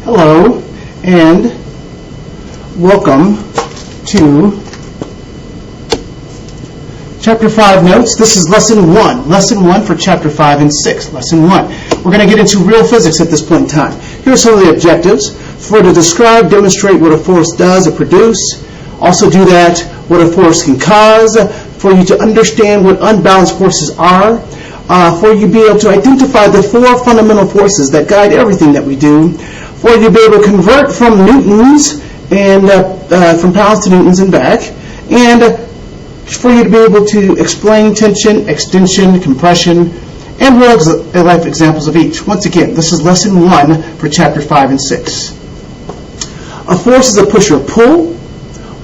Hello, and welcome to Chapter 5 notes. This is Lesson 1. Lesson 1 for Chapter 5 and 6. Lesson 1. We're going to get into real physics at this point in time. Here are some of the objectives. For to describe, demonstrate what a force does or produce. Also do that, what a force can cause. For you to understand what unbalanced forces are. For you to be able to identify the 4 fundamental forces that guide everything that we do. For you to be able to convert from newtons and from pounds to newtons and back. And for you to be able to explain tension, extension, compression, and real-life examples of each. Once again, this is Lesson 1 for Chapter 5 and 6. A force is a push or pull,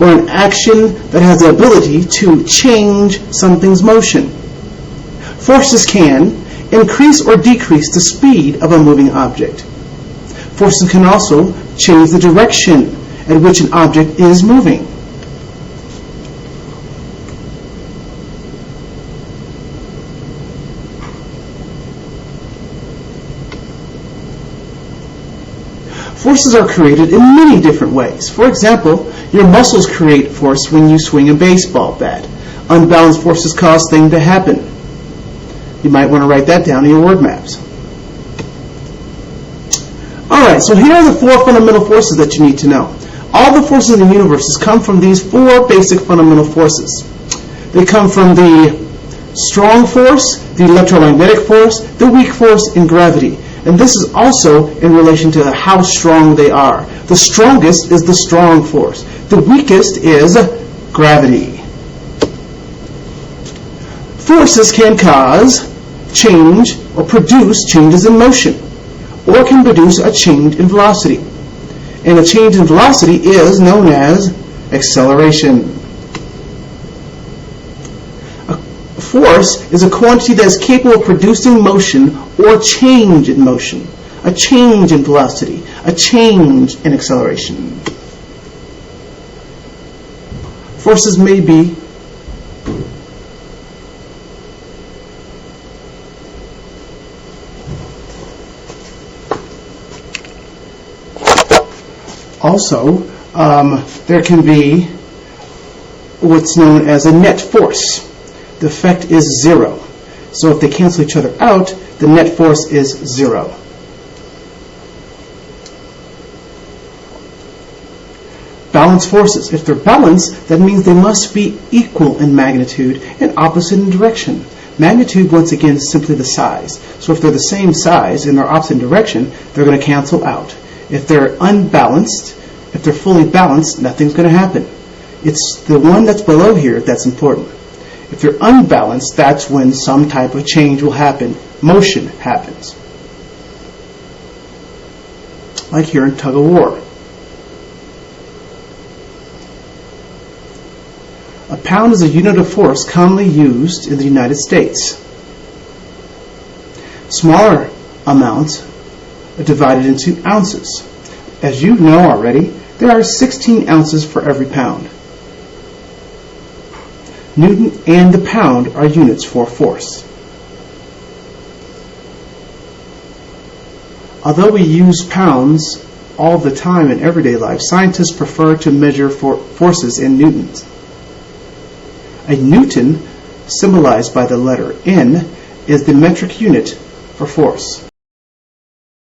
or an action that has the ability to change something's motion. Forces can increase or decrease the speed of a moving object. Forces can also change the direction at which an object is moving. Forces are created in many different ways. For example, your muscles create force when you swing a baseball bat. Unbalanced forces cause things to happen. You might want to write that down in your word maps. Alright, so here are the 4 fundamental forces that you need to know. All the forces in the universe come from these 4 basic fundamental forces. They come from the strong force, the electromagnetic force, the weak force, and gravity. And this is also in relation to how strong they are. The strongest is the strong force. The weakest is gravity. Forces can cause, change, or produce changes in motion, or can produce a change in velocity. And a change in velocity is known as acceleration. Force is a quantity that is capable of producing motion or change in motion, a change in velocity, a change in acceleration. Forces may be also, there can be what's known as a net force. The effect is 0. So if they cancel each other out, the net force is 0. Balanced forces. If they're balanced, that means they must be equal in magnitude and opposite in direction. Magnitude, once again, is simply the size. So if they're the same size and they're opposite in direction, they're going to cancel out. If they're unbalanced, if they're fully balanced, nothing's going to happen. It's the one that's below here that's important. If they're unbalanced, that's when some type of change will happen. Motion happens. Like here in tug of war. A pound is a unit of force commonly used in the United States. Smaller amounts are divided into ounces. As you know already, there are 16 ounces for every pound. Newton and the pound are units for force. Although we use pounds all the time in everyday life, scientists prefer to measure forces in newtons. A newton, symbolized by the letter N, is the metric unit for force.